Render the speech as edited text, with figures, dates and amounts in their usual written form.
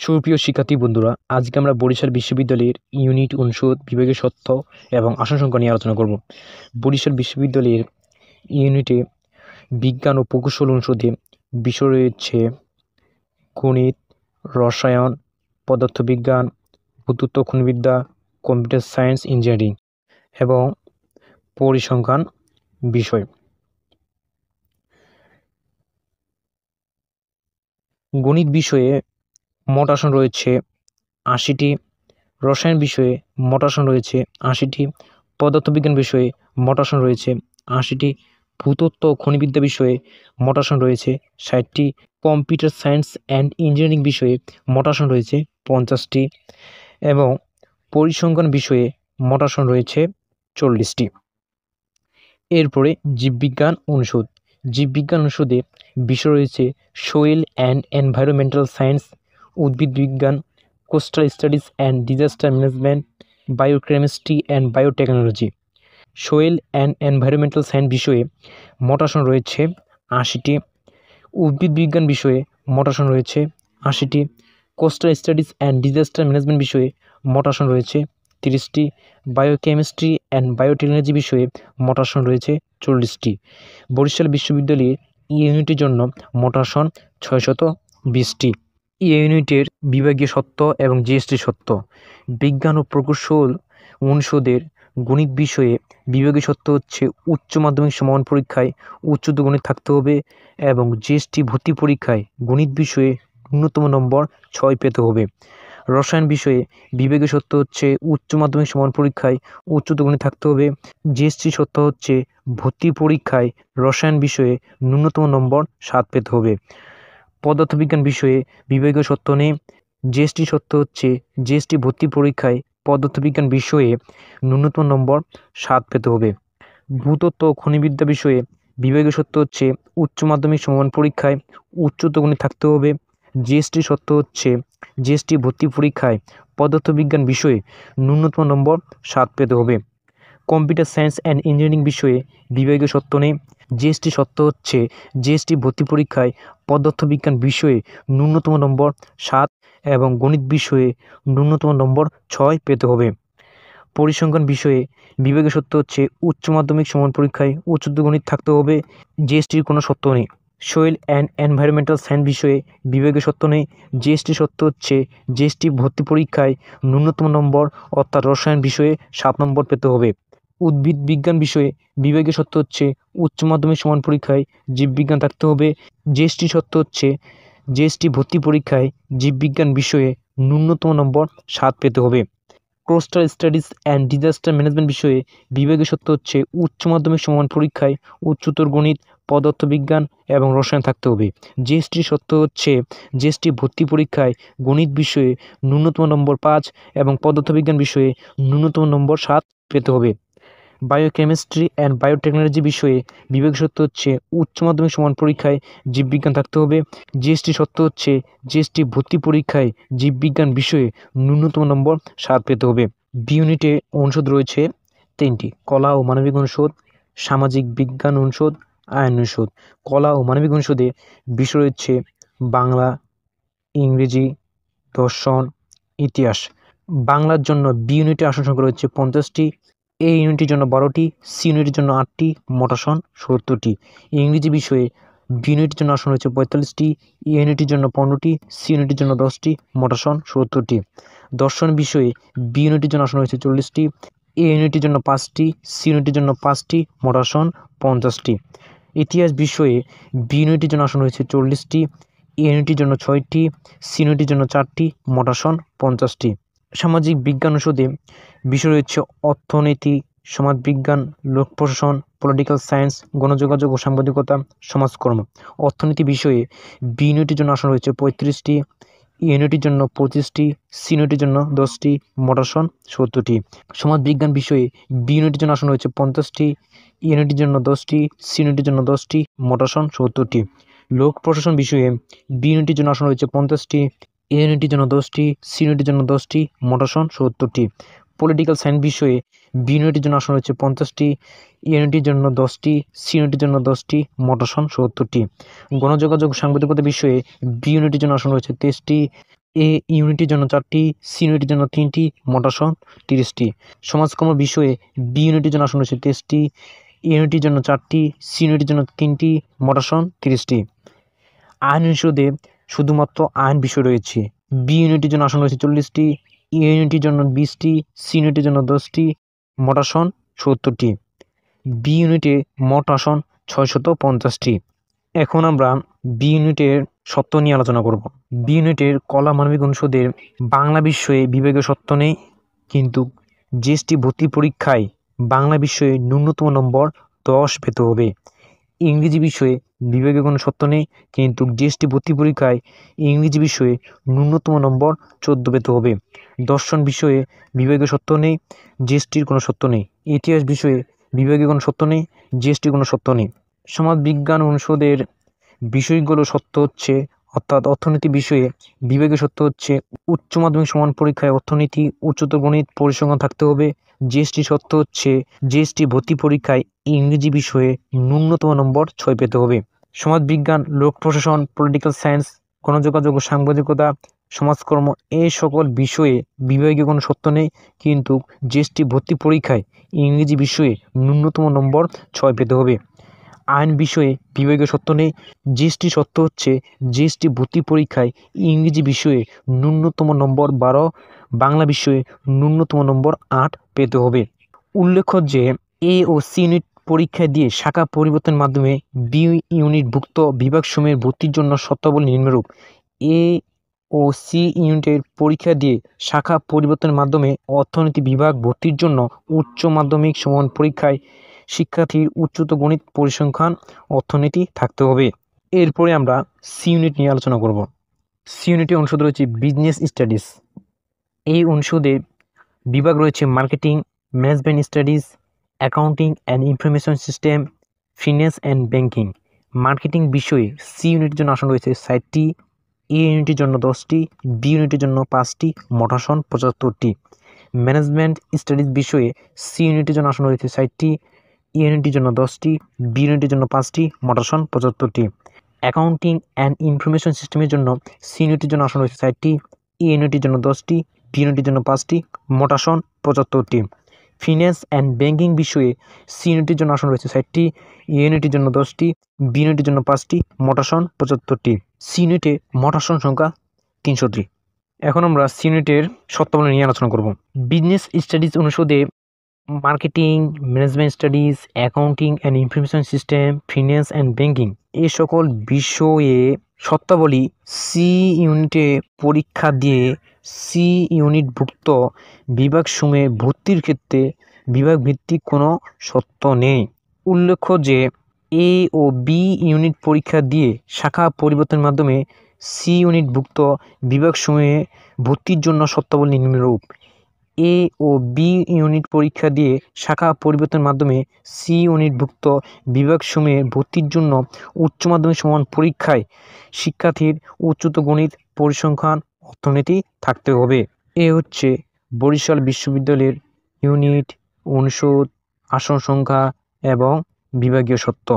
সুপ্রিয় শিক্ষার্থী বন্ধুরা, আজকে আমরা বরিশাল বিশ্ববিদ্যালয়ের ইউনিট অনুষদ বিভাগীয় তথ্য এবং আসন সংখ্যা নিয়ে আলোচনা করব। বরিশাল বিশ্ববিদ্যালয়ের ইউনিটে বিজ্ঞান ও প্রকৌশল অনুষদে বিষয় রয়েছে গণিত, রসায়ন, পদার্থবিজ্ঞান, ভূতত্ত্ব খনিবিদ্যা, কম্পিউটার সায়েন্স, ইঞ্জিনিয়ারিং এবং পরিসংখ্যান বিষয়। গণিত বিষয়ে মোট আসন রয়েছে ৮০টি, রসায়ন বিষয়ে মোট আসন রয়েছে ৮০টি, পদার্থবিজ্ঞান বিষয়ে মোট আসন রয়েছে ৮০টি, ভূতত্ত্ব ও খনিবিদ্যা বিষয়ে মোট আসন রয়েছে ৬০টি, কম্পিউটার সায়েন্স অ্যান্ড ইঞ্জিনিয়ারিং বিষয়ে মোট আসন রয়েছে ৫০টি এবং পরিসংখ্যান বিষয়ে মোট আসন রয়েছে ৪০টি। এরপরে জীববিজ্ঞান অনুষদ। জীববিজ্ঞান অনুষদে বিষয় রয়েছে সোয়েল অ্যান্ড এনভায়রনমেন্টাল সায়েন্স, উদ্ভিদ বিজ্ঞান, coastal studies and disaster management, biochemistry and biotechnology. Soil and environmental science বিষয়ে মোট আসন রয়েছে ৮০টি, উদ্ভিদ বিজ্ঞান বিষয়ে মোট আসন রয়েছে ৮০টি, coastal studies and disaster management বিষয়ে মোট আসন রয়েছে ৩০টি, বায়োকেমিস্ট্রি অ্যান্ড বায়োটেকনোলজি বিষয়ে মোট আসন রয়েছে ৪০টি। বরিশাল বিশ্ববিদ্যালয়ের ইউনিটের জন্য মোট আসন ৬২০টি। ইউনিটের বিভাগীয় সত্ত্ব এবং জিএসটি সত্ত্ব। বিজ্ঞান ও প্রকৌশল অনুষদের গণিত বিষয়ে বিভাগীয় সত্ত্ব হচ্ছে উচ্চ মাধ্যমিক সমান পরীক্ষায় উচ্চতর গণিত থাকতে হবে এবং জিএসটি ভর্তি পরীক্ষায় গণিত বিষয়ে ন্যূনতম নম্বর ৬ পেতে হবে। রসায়ন বিষয়ে বিভাগীয় সত্ত্ব হচ্ছে উচ্চ মাধ্যমিক সমান পরীক্ষায় উচ্চতর গণিত থাকতে হবে। জিএসটি সত্ত্ব হচ্ছে ভর্তি পরীক্ষায় রসায়ন বিষয়ে ন্যূনতম নম্বর ৭ পেতে হবে। পদার্থবিজ্ঞান বিষয়ে বিভাগীয় সত্ত্ব নেই। জিএসটি সত্ত্ব হচ্ছে জিএসটি ভর্তি পরীক্ষায় পদার্থবিজ্ঞান বিষয়ে ন্যূনতম নম্বর ৭ পেতে হবে। ভূতত্ত্ব ও খনিবিদ্যা বিষয়ে বিভাগীয় সত্ত্ব হচ্ছে উচ্চ মাধ্যমিক সমান পরীক্ষায় উচ্চতর গণিত থাকতে হবে। জিএসটি সত্ত্ব হচ্ছে জিএসটি ভর্তি পরীক্ষায় পদার্থবিজ্ঞান বিষয়ে ন্যূনতম নম্বর ৭ পেতে হবে। কম্পিউটার সায়েন্স অ্যান্ড ইঞ্জিনিয়ারিং বিষয়ে বিভাগীয় সত্ত্ব নেই। জিএসটি সত্ত্ব হচ্ছে জিএসটি ভর্তি পরীক্ষায় পদার্থবিজ্ঞান বিষয়ে ন্যূনতম নম্বর ৭ এবং গণিত বিষয়ে ন্যূনতম নম্বর ৬ পেতে হবে। পরিসংখ্যান বিষয়ে বিভাগীয় সত্ত্ব হচ্ছে উচ্চ মাধ্যমিক সমান পরীক্ষায় উচ্চতর গণিত থাকতে হবে। জিএসটির কোনো সত্ত্ব নেই। সোয়েল অ্যান্ড এনভায়রনমেন্টাল সায়েন্স বিষয়ে বিভাগীয় সত্ত্ব নেই। জিএসটি সত্ত্ব হচ্ছে জিএসটি ভর্তি পরীক্ষায় ন্যূনতম নম্বর অর্থাৎ রসায়ন বিষয়ে ৭ নম্বর পেতে হবে। উদ্ভিদ বিজ্ঞান বিষয়ে বিভাগীয় সত্ত্ব হচ্ছে উচ্চ মাধ্যমিক সমান পরীক্ষায় জীববিজ্ঞান থাকতে হবে। জিএসটি সত্ত্ব হচ্ছে জিএসটি ভর্তি পরীক্ষায় জীববিজ্ঞান বিষয়ে ন্যূনতম নম্বর ৭ পেতে হবে। Coastal studies and disaster management বিষয়ে বিভাগীয় সত্ত্ব হচ্ছে উচ্চ মাধ্যমিক সমান পরীক্ষায় উচ্চতর গণিত, পদার্থবিজ্ঞান এবং রসায়ন থাকতে হবে। জিএসটি সত্ত্ব হচ্ছে জিএসটি ভর্তি পরীক্ষায় গণিত বিষয়ে ন্যূনতম নম্বর ৫ এবং পদার্থবিজ্ঞান বিষয়ে ন্যূনতম নম্বর ৭ পেতে হবে। বায়োকেমিস্ট্রি অ্যান্ড বায়োটেকনোলজি বিষয়ে বিভাগীয় সত্ত্ব হচ্ছে উচ্চ মাধ্যমিক সমান পরীক্ষায় জীববিজ্ঞান থাকতে হবে। জিএসটি সত্ত্ব হচ্ছে জিএসটি ভর্তি পরীক্ষায় জীববিজ্ঞান বিষয়ে ন্যূনতম নম্বর ৭ পেতে হবে। বি ইউনিটে অনুষদ রয়েছে ৩টি: কলা ও মানবিক অনুষদ, সামাজিক বিজ্ঞান অনুষদ, আইন অনুষদ। কলা ও মানবিক অনুষদে বিষয় রয়েছে বাংলা, ইংরেজি, দর্শন, ইতিহাস। বাংলার জন্য বি ইউনিটে আসন সংখ্যা রয়েছে ৫০টি, এ ইউনিটের জন্য ১২টি, সি ইউনিটের জন্য ৮টি, মোট আসন ৭০টি। ইংরেজি বিষয়ে বি ইউনিটের জন্য আসন রয়েছে ৪৫টি, এ ইউনিটের জন্য ১৫টি, সি ইউনিটের জন্য ১০টি, মোট আসন ৭০টি। দর্শন বিষয়ে বি ইউনিটের জন্য আসন রয়েছে ৪০টি, এ ইউনিটের জন্য ৫টি, সি ইউনিটের জন্য 5টি, মোট আসন ৫০টি। ইতিহাস বিষয়ে বি ইউনিটের জন্য আসন রয়েছে ৪০টি, এ ইউনিটের জন্য 6টি, সি ইউনিটের জন্য 4টি, মোট আসন ৫০টি। সামাজিক বিজ্ঞান অনুষদে বিষয় রয়েছে অর্থনীতি, সমাজবিজ্ঞান, লোক প্রশাসন, পলিটিক্যাল সায়েন্স, গণযোগাযোগ ও সাংবাদিকতা, সমাজকর্ম। অর্থনীতি বিষয়ে বি ইউনিটের জন্য আসন রয়েছে 35টি, এ ইউনিটের জন্য 25টি, সি ইউনিটের জন্য 10টি, মোট আসন 70টি। সমাজবিজ্ঞান বিষয়ে বি ইউনিটের জন্য আসন রয়েছে 50টি, এ ইউনিটের জন্য 10টি, সি ইউনিটের জন্য 10টি, মোট আসন 70টি। লোক প্রশাসন বিষয়ে বি ইউনিটের জন্য আসন রয়েছে 50টি, এ ইউনিটের জন্য 10টি, সি ইউনিটের জন্য 10টি, মোট আসন 70টি। পলিটিক্যাল সায়েন্স বিষয়ে বি ইউনিটের জন্য আসন রয়েছে 50টি, এ ইউনিটের জন্য 10টি, সি ইউনিটের জন্য 10টি, মোট আসন 70টি। গণযোগাযোগ সাংবাদিকতা বিষয়ে বি ইউনিটের জন্য আসন রয়েছে 23টি, এ ইউনিটের জন্য 4টি, সি ইউনিটের জন্য 3টি, মোট আসন 30টি। সমাজকর্ম বিষয়ে বি ইউনিটের জন্য আসন রয়েছে 23টি, এ ইউনিটের জন্য 4টি, সি ইউনিটের জন্য 3টি, মোট আসন 30টি। আইন অনুষদে শুধুমাত্র আইন বিষয় রয়েছে। বি ইউনিটের জন্য আসন রয়েছে 40টি, এ ইউনিটের জন্য 20টি, সি ইউনিটের জন্য 10টি, মোট আসন 70টি। বি ইউনিটে মোট আসন 650টি। এখন আমরা বি ইউনিটের সত্ত্ব নিয়ে আলোচনা করব। বি ইউনিটের কলা মানবিক অনুষদের বাংলা বিষয়ে বিভাগীয় সত্ত্ব নেই, কিন্তু জিএসটি ভর্তি পরীক্ষায় বাংলা বিষয়ে ন্যূনতম নম্বর 10 পেতে হবে। ইংরেজি বিষয়ে বিভাগীয় কোনো সত্ত্ব নেই, কিন্তু জিএসটি ভর্তি পরীক্ষায় ইংরেজি বিষয়ে ন্যূনতম নম্বর 14 পেতে হবে। দর্শন বিষয়ে বিভাগীয় সত্ত্ব নেই, জিএসটির কোনো সত্ত্ব নেই। ইতিহাস বিষয়ে বিভাগীয় কোনো সত্ত্ব নেই, জিএসটির কোনো সত্ত্ব নেই। সমাজ বিজ্ঞান অনুষদের বিষয়গুলো সত্য হচ্ছে, অর্থাৎ অর্থনীতি বিষয়ে বিভাগীয় সত্য হচ্ছে উচ্চ মাধ্যমিক সমান পরীক্ষায় অর্থনীতি, উচ্চতর গণিত, পরিসংখ্যান থাকতে হবে। জিএসটি সত্য হচ্ছে জিএসটি ভর্তি পরীক্ষায় ইংরেজি বিষয়ে ন্যূনতম নম্বর 6 পেতে হবে। সমাজ বিজ্ঞান, লোক প্রশাসন, পলিটিক্যাল সায়েন্স, গণযোগাযোগ ও সাংবাদিকতা, সমাজকর্ম এই সকল বিষয়ে বিভাগীয় কোনো সত্য নেই, কিন্তু জিএসটি ভর্তি পরীক্ষায় ইংরেজি বিষয়ে ন্যূনতম নম্বর 6 পেতে হবে। আইন বিষয়ে বিভাগীয় সত্য নেই, জিএসটি সত্য হচ্ছে জিএসটি ভর্তি পরীক্ষায় ইংরেজি বিষয়ে ন্যূনতম নম্বর 12, বাংলা বিষয়ে ন্যূনতম নম্বর 8 পেতে হবে। উল্লেখ্য যে এ ও সি ইউনিট পরীক্ষা দিয়ে শাখা পরিবর্তনের মাধ্যমে বি ইউনিটভুক্ত বিভাগসমূহের ভর্তির জন্য শর্তাবলী নিম্নরূপ। এ ও সি ইউনিটের পরীক্ষা দিয়ে শাখা পরিবর্তনের মাধ্যমে অর্থনীতি বিভাগ ভর্তির জন্য উচ্চ মাধ্যমিক সমান পরীক্ষায় শিক্ষার্থীর উচ্চতর গণিত, পরিসংখ্যান, অর্থনীতি থাকতে হবে। এরপরে আমরা সি ইউনিট নিয়ে আলোচনা করব। সি ইউনিটে অনুষদ রয়েছে বিজনেস স্টাডিজ। এই অনুষদে বিভাগ রয়েছে marketing, management studies, accounting and information system, finance and banking. Marketing বিষয়ে সি ইউনিটের জন্য আসন রয়েছে 60টি, এ ইউনিটের জন্য 10টি, বি ইউনিটের জন্য 5টি, মোট আসন 75টি। ম্যানেজমেন্ট স্টাডিজ বিষয়ে সি ইউনিটের জন্য আসন রয়েছে 60টি, এ ইউনিটের জন্য 10টি, বি ইউনিটের জন্য 5টি, মোট আসন 75টি। অ্যাকাউন্টিং অ্যান্ড ইনফরমেশন সিস্টেমের জন্য সি ইউনিটের জন্য আসন রয়েছে 60টি, এ ইউনিটের জন্য 10টি, বি ইউনিটের জন্য 5টি, মোট আসন 75টি। ফিন্যান্স অ্যান্ড ব্যাংকিং বিষয়ে সি ইউনিটের জন্য আসন রয়েছে 60টি, এ ইউনিটের জন্য 10টি, বি ইউনিটের জন্য 5টি, মোট আসন 75টি। সি ইউনিটে মোট আসন সংখ্যা 300টি। এখন আমরা সি ইউনিটের শর্তাবলী নিয়ে আলোচনা করব। বিজনেস স্টাডিজ অনুষদে marketing, management studies, accounting and information system, finance and banking এই সকল বিষয়ে শর্তাবলী সি ইউনিটে পরীক্ষা দিয়ে সি ইউনিটভুক্ত বিভাগসমূহে ভর্তির ক্ষেত্রে বিভাগ ভিত্তিক কোনো শর্ত নেই। উল্লেখ্য যে এ ও বি ইউনিট পরীক্ষা দিয়ে শাখা পরিবর্তনের মাধ্যমে সি ইউনিটভুক্ত বিভাগসমূহে ভর্তির জন্য শর্তাবলী নিম্নরূপ। এ ও বি ইউনিট পরীক্ষা দিয়ে শাখা পরিবর্তনের মাধ্যমে সি ইউনিটভুক্ত বিভাগসমূহে ভর্তির জন্য উচ্চ মাধ্যমিক সমান পরীক্ষায় শিক্ষার্থীর উচ্চতর গণিত, পরিসংখ্যান, অর্থনীতি থাকতে হবে। এ হচ্ছে বরিশাল বিশ্ববিদ্যালয়ের ইউনিট, অনুষদ, আসন সংখ্যা এবং বিভাগীয় সত্ত্ব।